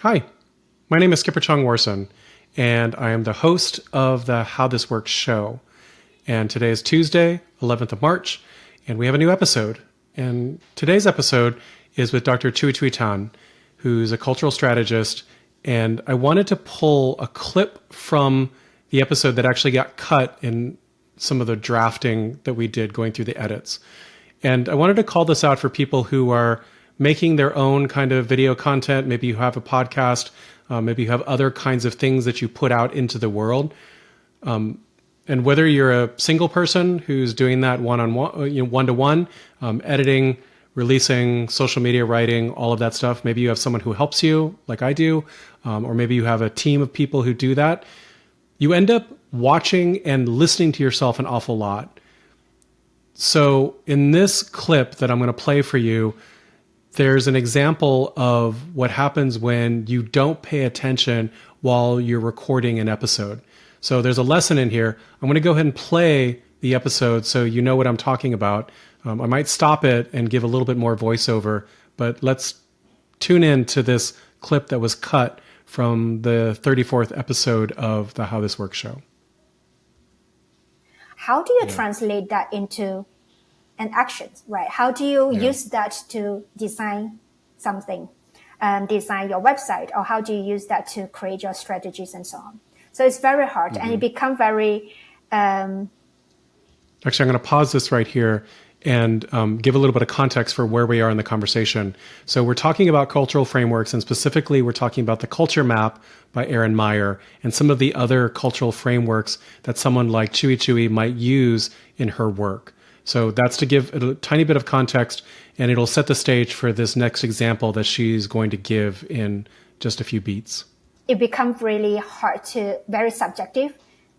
Hi, my name is Skipper Chung Warson, and I am the host of the How This Works show. And today is Tuesday, 11th of March, and we have a new episode. And today's episode is with Dr. Chui Chui Tan, who's a cultural strategist. And I wanted to pull a clip from the episode that actually got cut in some of the drafting that we did going through the edits. And I wanted to call this out for people who are making their own kind of video content. Maybe you have a podcast, maybe you have other kinds of things that you put out into the world. And whether you're a single person who's doing that one-on-one, one-to-one, editing, releasing, social media writing, all of that stuff, maybe you have someone who helps you like I do, or maybe you have a team of people who do that. You end up watching and listening to yourself an awful lot. So in this clip that I'm going to play for you, there's an example of what happens when you don't pay attention while you're recording an episode. So there's a lesson in here. I'm going to go ahead and play the episode so you know what I'm talking about. I might stop it and give a little bit more voiceover, but let's tune in to this clip that was cut from the 34th episode of the How This Works show. How do you translate that into an action, right? How do you use that to design something, design your website, or how do you use that to create your strategies and so on? So it's very hard, and it becomes very... Actually, I'm going to pause this right here and give a little bit of context for where we are in the conversation. So we're talking about cultural frameworks, and specifically we're talking about the Culture Map by Erin Meyer and some of the other cultural frameworks that someone like Chui Chui might use in her work. So that's to give a tiny bit of context, and it'll set the stage for this next example that she's going to give in just a few beats. It becomes really hard to, very subjective,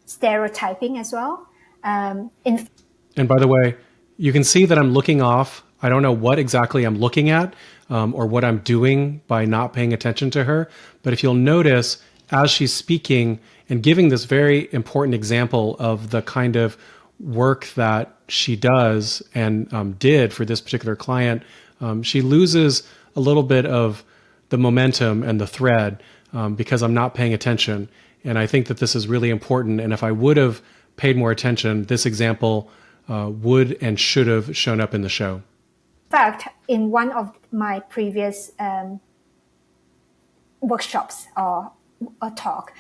stereotyping as well. And by the way, you can see that I'm looking off. I don't know what exactly I'm looking at or what I'm doing by not paying attention to her. But if you'll notice, as she's speaking and giving this very important example of the kind of work that she does and did for this particular client, she loses a little bit of the momentum and the thread because I'm not paying attention. And I think that this is really important. And if I would have paid more attention, this example would and should have shown up in the show. In fact, in one of my previous workshops or a talk,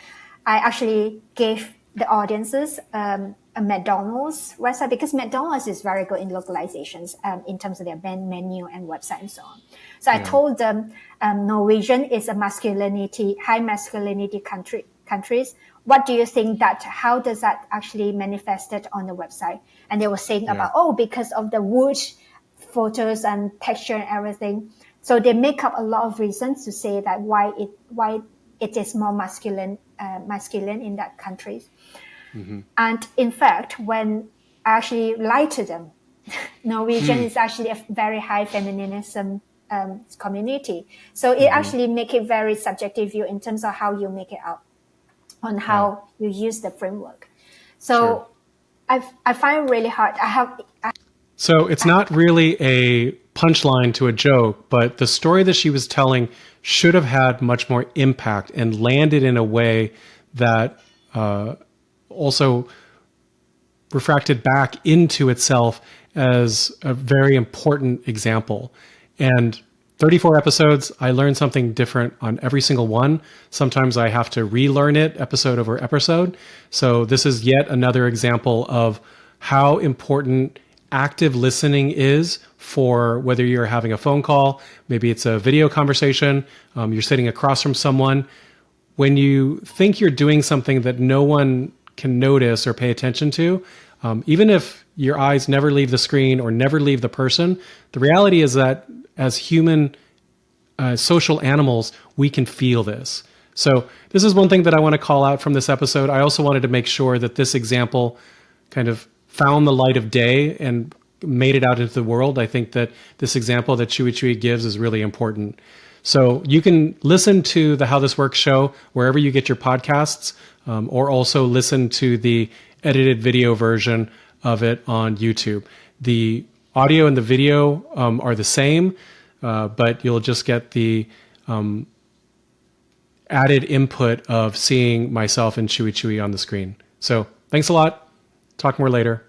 I actually gave the audiences a McDonald's website, because McDonald's is very good in localizations in terms of their menu and website and so on. So I told them Norwegian is a high masculinity countries. What do you think how does that actually manifested on the website? And they were saying about, because of the wood photos and texture and everything. So they make up a lot of reasons to say that why it is more masculine in that country. And in fact, when I actually lied to them, Norwegian is actually a very high feminism community. So it actually make it very subjective view in terms of how you make it out, on how you use the framework. So I find it really hard. So it's not really a punchline to a joke, but the story that she was telling should have had much more impact and landed in a way that also refracted back into itself as a very important example. And 34 episodes, I learned something different on every single one. Sometimes I have to relearn it episode over episode. So this is yet another example of how important active listening is for whether you're having a phone call, maybe it's a video conversation, you're sitting across from someone. When you think you're doing something that no one can notice or pay attention to, even if your eyes never leave the screen or never leave the person, the reality is that as human social animals, we can feel this. So this is one thing that I want to call out from this episode. I also wanted to make sure that this example kind of found the light of day and made it out into the world. I think that this example that Chui Chui gives is really important. So you can listen to the How This Works show wherever you get your podcasts, or also listen to the edited video version of it on YouTube. The audio and the video are the same, but you'll just get the added input of seeing myself and Chui Chui on the screen. So thanks a lot. Talk more later.